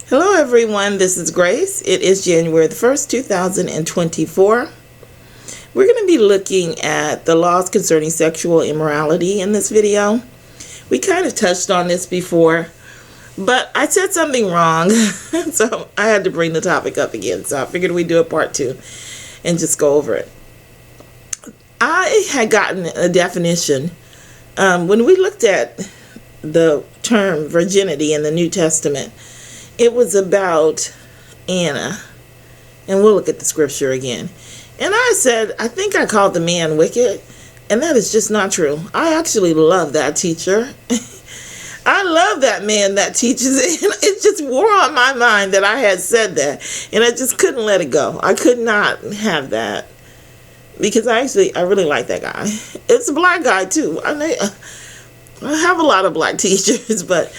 Hello everyone, this is Grace. It is January the 1st, 2024. We're going to be looking at the laws concerning sexual immorality in this video. We kind of touched on this before, but I said something wrong, so I had to bring the topic up again. So I figured we'd do a part 2 and just go over it. I had gotten a definition when we looked at the term virginity in the New Testament. It was about Anna, and we'll look at the scripture again. And I said, I think I called the man wicked, and that is just not true. I actually love that teacher. I love that man that teaches it. It just wore on my mind that I had said that, and I just couldn't let it go. I could not have that, because I really like that guy. It's a black guy too. I have a lot of black teachers, but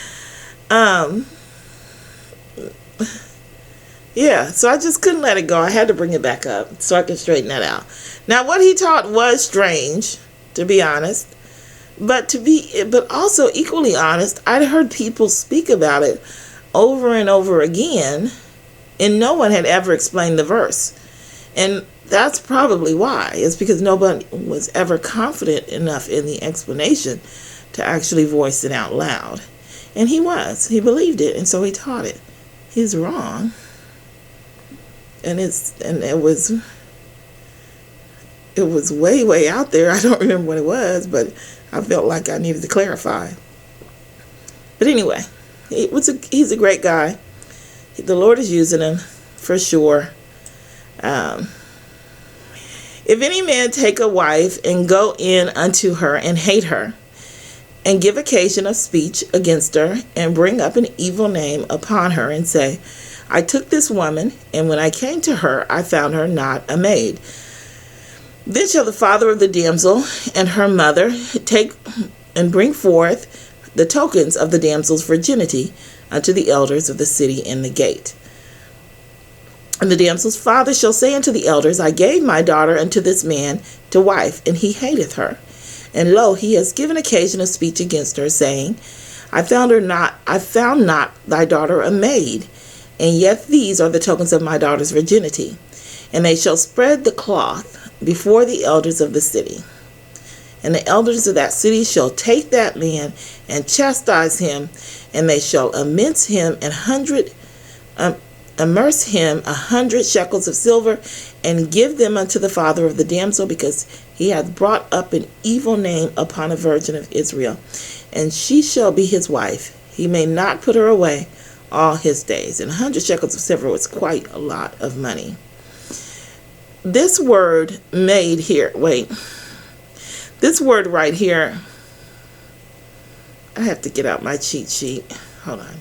yeah, so I just couldn't let it go. I had to bring it back up so I could straighten that out. Now, what he taught was strange, to be honest, but also equally honest, I'd heard people speak about it over and over again, and no one had ever explained the verse. And that's probably why. It's because nobody was ever confident enough in the explanation to actually voice it out loud. And he was. He believed it, and so he taught it. He's wrong. And it was way out there. I don't remember what it was, but I felt like I needed to clarify. But anyway, he's a great guy. The Lord is using him for sure. If any man take a wife and go in unto her and hate her, and give occasion of speech against her, and bring up an evil name upon her, and say, I took this woman, and when I came to her, I found her not a maid. Then shall the father of the damsel and her mother take and bring forth the tokens of the damsel's virginity unto the elders of the city in the gate. And the damsel's father shall say unto the elders, I gave my daughter unto this man to wife, and he hateth her. And lo, he has given occasion of speech against her, saying, I found not thy daughter a maid, and yet these are the tokens of my daughter's virginity. And they shall spread the cloth before the elders of the city. And the elders of that city shall take that man and chastise him, and they shall immerse him 100 shekels of silver, and give them unto the father of the damsel, because he hath brought up an evil name upon a virgin of Israel. And she shall be his wife. He may not put her away all his days. And 100 shekels of silver was quite a lot of money. This word made here, this word right here, I have to get out my cheat sheet. Hold on.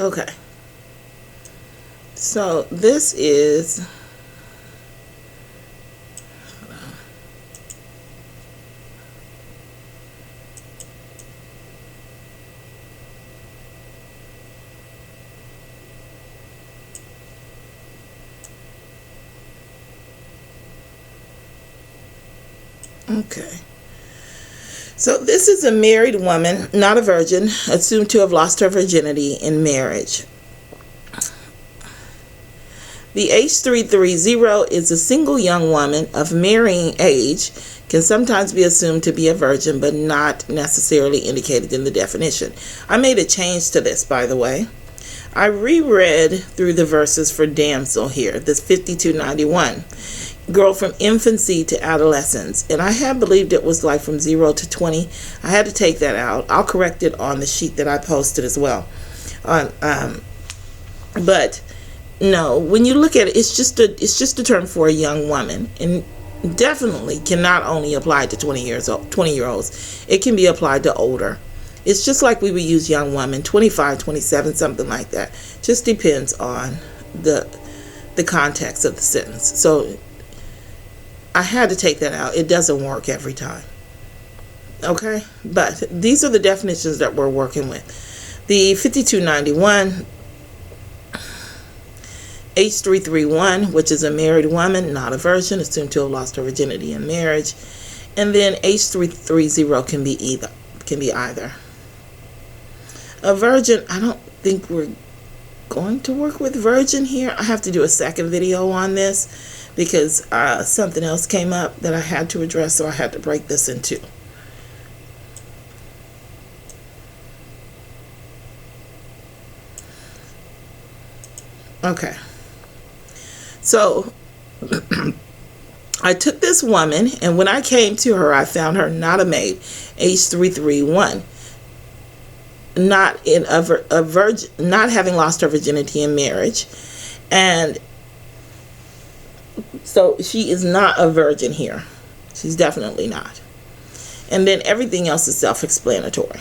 Okay. So this is, okay. So this is a married woman, not a virgin, assumed to have lost her virginity in marriage. The H330 is a single young woman of marrying age, can sometimes be assumed to be a virgin, but not necessarily indicated in the definition. I made a change to this, by the way. I reread through the verses for damsel here, this 5291. Girl from infancy to adolescence, and I had believed it was like from 0 to 20. I had to take that out. I'll correct it on the sheet that I posted as well. But no, when you look at it, it's just a term for a young woman, and definitely cannot only apply to 20-year-olds. It can be applied to older. It's just like we would use young woman, 25, 27, something like that. Just depends on the context of the sentence. So I had to take that out. It doesn't work every time. Okay? But these are the definitions that we're working with. The 5291, H331, which is a married woman, not a virgin, assumed to have lost her virginity in marriage. And then H330 can be either. A virgin, I don't think we're going to work with virgin here. I have to do a second video on this because something else came up that I had to address, so I had to break this in two. Okay. So I took this woman, and when I came to her, I found her not a maid, age 331, not in a virgin, not having lost her virginity in marriage, and so she is not a virgin here. She's definitely not. And then everything else is self-explanatory.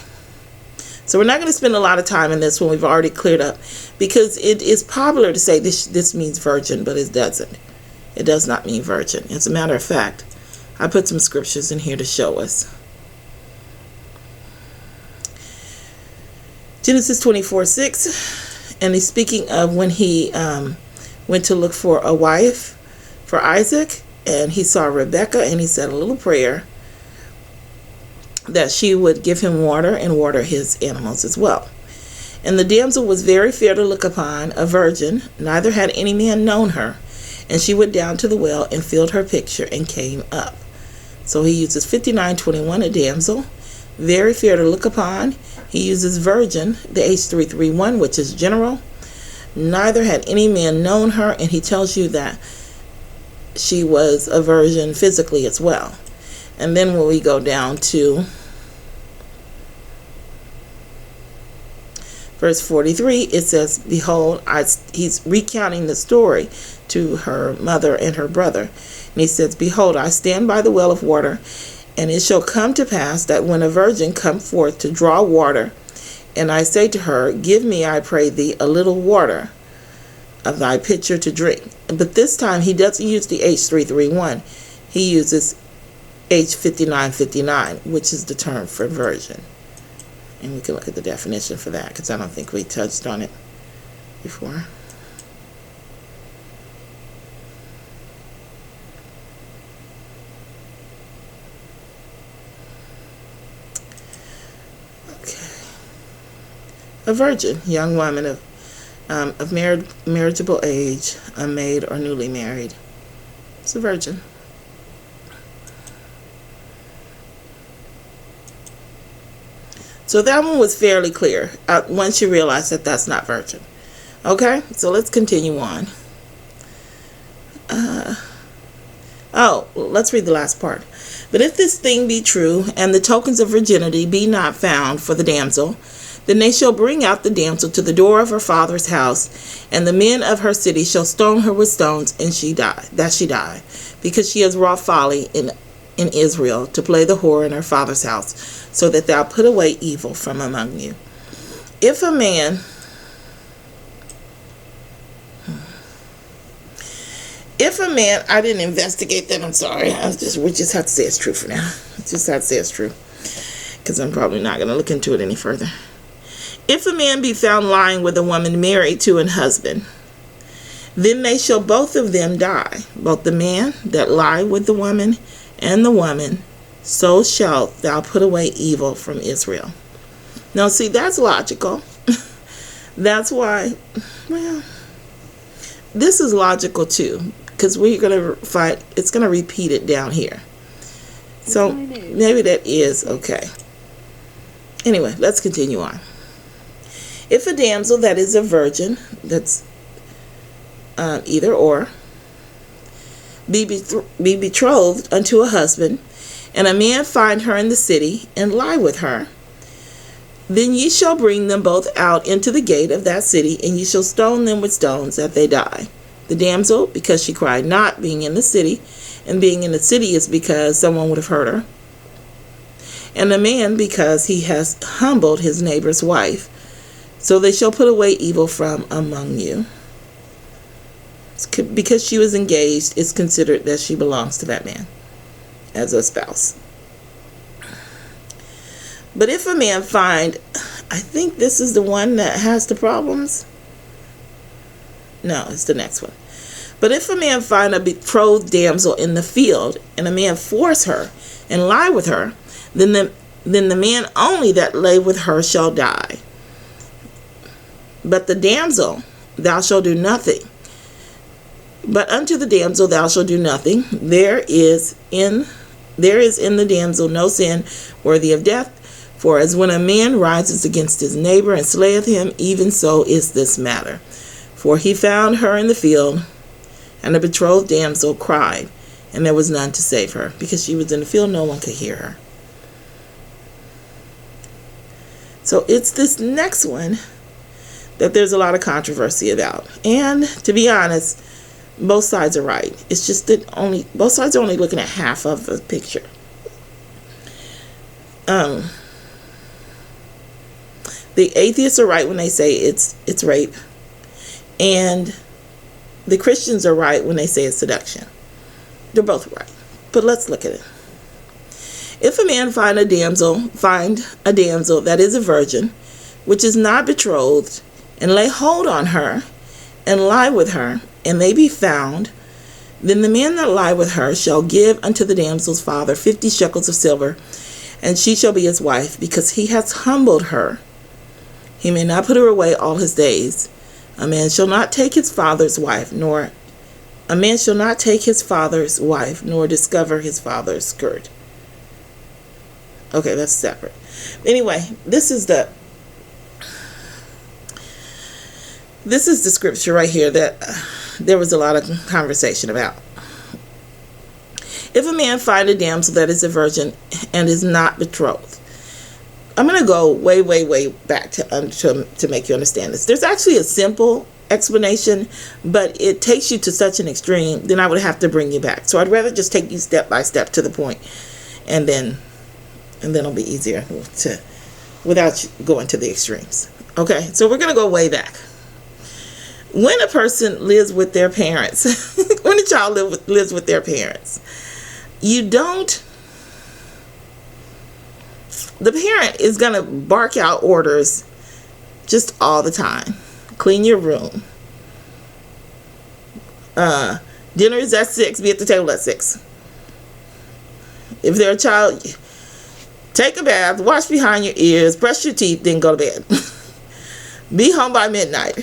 So we're not going to spend a lot of time in this one. We've already cleared up, because it is popular to say this means virgin, but it doesn't. It does not mean virgin. As a matter of fact, I put some scriptures in here to show us. Genesis 24:6, and he's speaking of when he went to look for a wife for Isaac, and he saw Rebekah, and he said a little prayer that she would give him water and water his animals as well. And the damsel was very fair to look upon, a virgin, neither had any man known her. And she went down to the well and filled her pitcher and came up. So he uses 59:21, a damsel, very fair to look upon. He uses virgin, the age 331, which is general. Neither had any man known her, and he tells you that she was a virgin physically as well. And then when we go down to verse 43, it says, behold, he's recounting the story to her mother and her brother. And he says, behold, I stand by the well of water, and it shall come to pass that when a virgin come forth to draw water, and I say to her, give me, I pray thee, a little water of thy pitcher to drink. But this time he doesn't use the age 331. He uses age 59:59, which is the term for virgin. And we can look at the definition for that, because I don't think we touched on it before. Okay. A virgin, young woman of marriageable age, a maid or newly married. It's a virgin. So that one was fairly clear once you realize that that's not virgin. Okay, so let's continue on. Let's read the last part. But if this thing be true, and the tokens of virginity be not found for the damsel, then they shall bring out the damsel to the door of her father's house, and the men of her city shall stone her with stones, and she die, because she has wrought folly in Israel, to play the whore in her father's house, so that thou put away evil from among you. If a man I didn't investigate that, I'm sorry. We just have to say it's true for now. Just have to say it's true, because I'm probably not going to look into it any further. If a man be found lying with a woman married to an husband, then they shall both of them die, both the man that lie with the woman and the woman, so shalt thou put away evil from Israel. Now see, that's logical. That's why, well, this is logical too, because we're going to find, it's going to repeat it down here. So maybe that is okay. Anyway, let's continue on. If a damsel that is a virgin, that's either or, be betrothed unto a husband, and a man find her in the city, and lie with her, then ye shall bring them both out into the gate of that city, and ye shall stone them with stones, that they die. The damsel, because she cried not, being in the city, and being in the city is because someone would have heard her, and the man, because he has humbled his neighbor's wife. So they shall put away evil from among you. Because she was engaged, it's considered that she belongs to that man as a spouse. But if a man find, I think this is the one that has the problems. No, it's the next one. But if a man find a betrothed damsel in the field, and a man force her and lie with her, then the man only that lay with her shall die. But the damsel thou shalt do nothing. But unto the damsel thou shalt do nothing. There is in the damsel no sin worthy of death. For as when a man rises against his neighbor and slayeth him, even so is this matter. For he found her in the field, and the betrothed damsel cried, and there was none to save her. Because she was in the field, no one could hear her. So it's this next one that there's a lot of controversy about. And to be honest, both sides are right. It's just that both sides are only looking at half of the picture. The atheists are right when they say it's rape, and the Christians are right when they say it's seduction. They're both right. But let's look at it. If a man find a damsel that is a virgin, which is not betrothed, and lay hold on her, and lie with her, and they be found, then the man that lie with her shall give unto the damsel's father 50 shekels of silver, and she shall be his wife, because he has humbled her. He may not put her away all his days. A man shall not take his father's wife, nor discover his father's skirt. Okay, that's separate. Anyway, this is the scripture right here that there was a lot of conversation about. If a man find a damsel that is a virgin and is not betrothed. I'm going to go way, way, way back to make you understand this. There's actually a simple explanation, but it takes you to such an extreme, then I would have to bring you back. So I'd rather just take you step by step to the point, and then it'll be easier without going to the extremes. Okay, so we're going to go way back. When a person lives with their parents, when a child lives with their parents, the parent is going to bark out orders just all the time. Clean your room. Dinner is at 6. Be at the table at 6. If they're a child, take a bath, wash behind your ears, brush your teeth, then go to bed. Be home by midnight.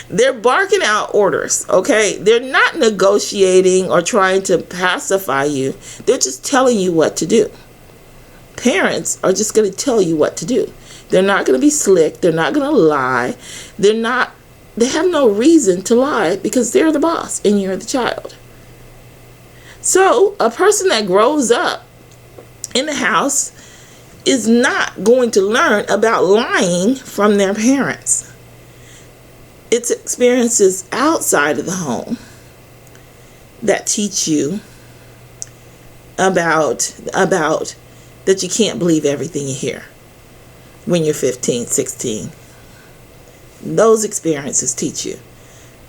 They're barking out orders, okay? They're not negotiating or trying to pacify you. They're just telling you what to do. Parents are just going to tell you what to do. They're not going to be slick. They're not going to lie. They have no reason to lie because they're the boss and you're the child. So a person that grows up in the house is not going to learn about lying from their parents. It's experiences outside of the home that teach you about that you can't believe everything you hear when you're 15, 16. Those experiences teach you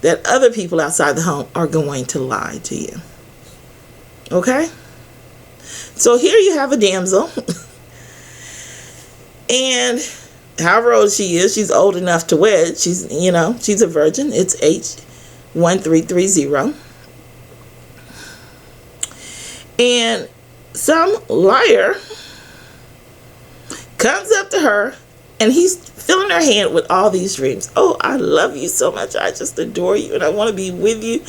that other people outside the home are going to lie to you. Okay? So here you have a damsel. And however old she is, she's old enough to wed. She's a virgin. It's H1330. And some liar comes up to her and he's filling her hand with all these dreams. Oh, I love you so much. I just adore you and I want to be with you.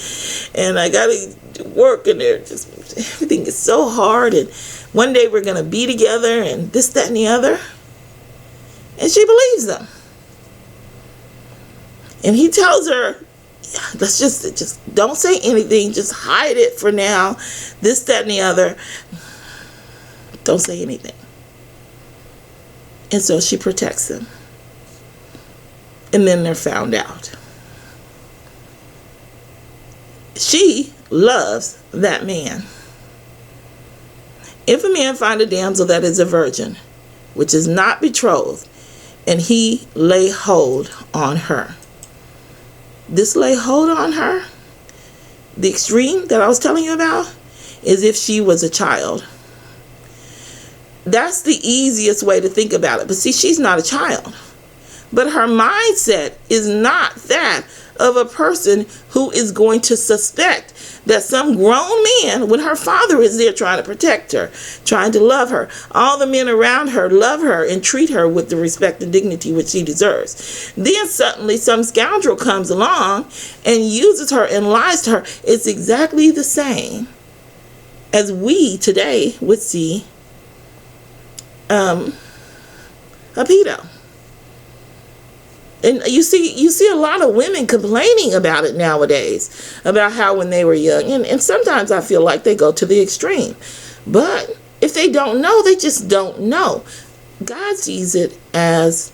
And I got to work and everything is so hard. And one day we're going to be together and this, that, and the other. And she believes them. And he tells her, let's just don't say anything. Just hide it for now. This, that, and the other. Don't say anything. And so she protects him. And then they're found out. She loves that man. If a man find a damsel that is a virgin, which is not betrothed, and he lay hold on her. This lay hold on her, the extreme that I was telling you about, is if she was a child. That's the easiest way to think about it. But see, she's not a child. But her mindset is not that of a person who is going to suspect that some grown man, when her father is there trying to protect her, trying to love her, all the men around her love her and treat her with the respect and dignity which she deserves. Then suddenly some scoundrel comes along and uses her and lies to her. It's exactly the same as we today would see a pedo. And you see a lot of women complaining about it nowadays, about how when they were young, and sometimes I feel like they go to the extreme. But if they don't know, they just don't know. God sees it as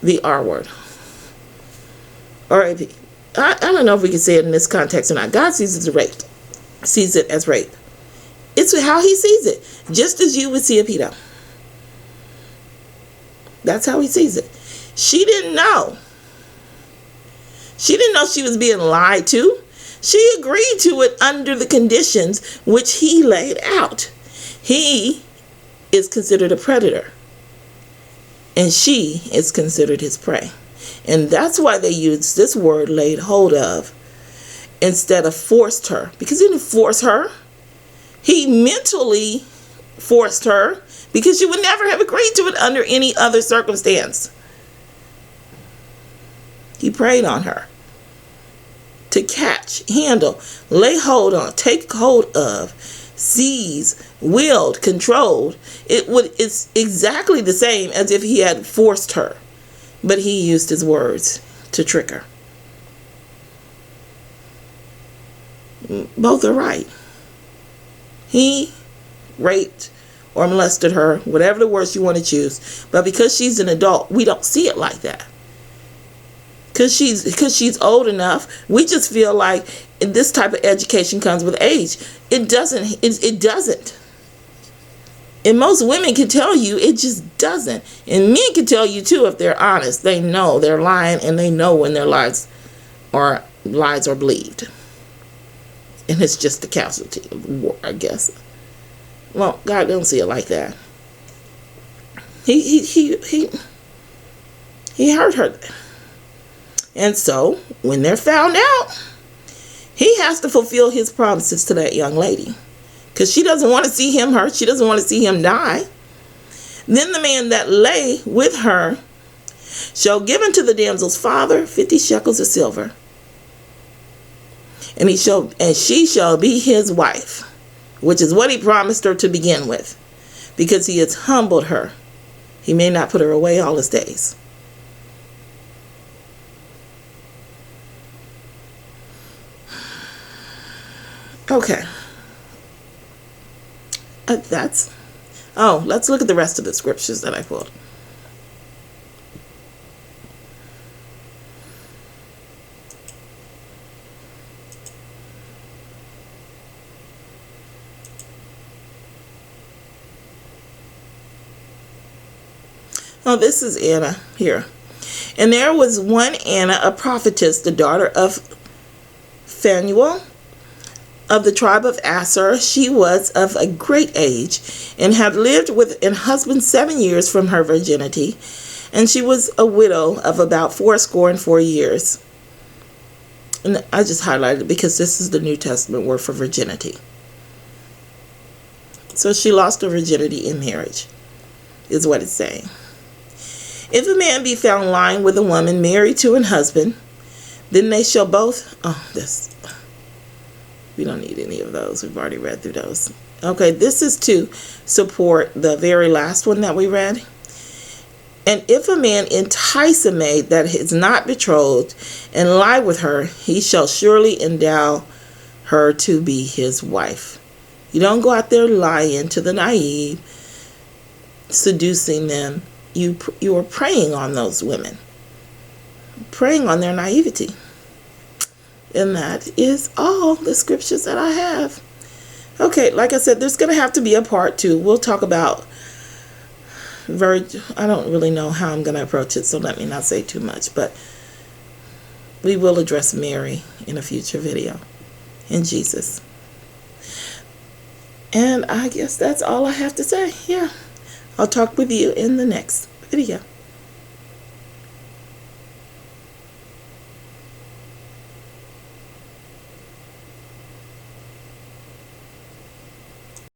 the R word. R-A-P. I don't know if we can say it in this context or not. God sees it as rape. Sees it as rape. It's how he sees it. Just as you would see a pedo. That's how he sees it. She didn't know. She didn't know she was being lied to. She agreed to it under the conditions which he laid out. He is considered a predator, and she is considered his prey. And that's why they use this word, laid hold of, instead of forced her. Because he didn't force her. He mentally forced her, because she would never have agreed to it under any other circumstance. He preyed on her to catch, handle, lay hold on, take hold of, seize, willed, controlled. It's exactly the same as if he had forced her, but he used his words to trick her. Both are right. He raped or molested her, whatever the words you want to choose. But because she's an adult, we don't see it like that. Because she's old enough, we just feel like this type of education comes with age. It doesn't. It doesn't. And most women can tell you it just doesn't. And men can tell you too if they're honest. They know they're lying, and they know when their lies are believed. And it's just a casualty of war, I guess. Well, God don't see it like that. He hurt her. And so, when they're found out, he has to fulfill his promises to that young lady. Because she doesn't want to see him hurt. She doesn't want to see him die. Then the man that lay with her shall give unto the damsel's father 50 shekels of silver. And she shall be his wife, which is what he promised her to begin with, because he has humbled her. He may not put her away all his days. Okay. Let's look at the rest of the scriptures that I pulled. Oh, this is Anna here. And there was one Anna, a prophetess, the daughter of Phanuel, of the tribe of Aser. She was of a great age, and had lived with an husband 7 years from her virginity. And she was a widow of about 84 years. And I just highlighted it because this is the New Testament word for virginity. So she lost her virginity in marriage, is what it's saying. If a man be found lying with a woman married to an husband, then they shall both... we don't need any of those. We've already read through those. Okay, this is to support the very last one that we read. And if a man entice a maid that is not betrothed and lie with her, he shall surely endow her to be his wife. You don't go out there lying to the naive, seducing them. You are preying on those women, preying on their naivety. And that is all the scriptures that I have. Okay, like I said, there's going to have to be a part 2. We'll talk about I don't really know how I'm going to approach it, so let me not say too much. But we will address Mary in a future video. In Jesus. And I guess that's all I have to say. Yeah. I'll talk with you in the next video.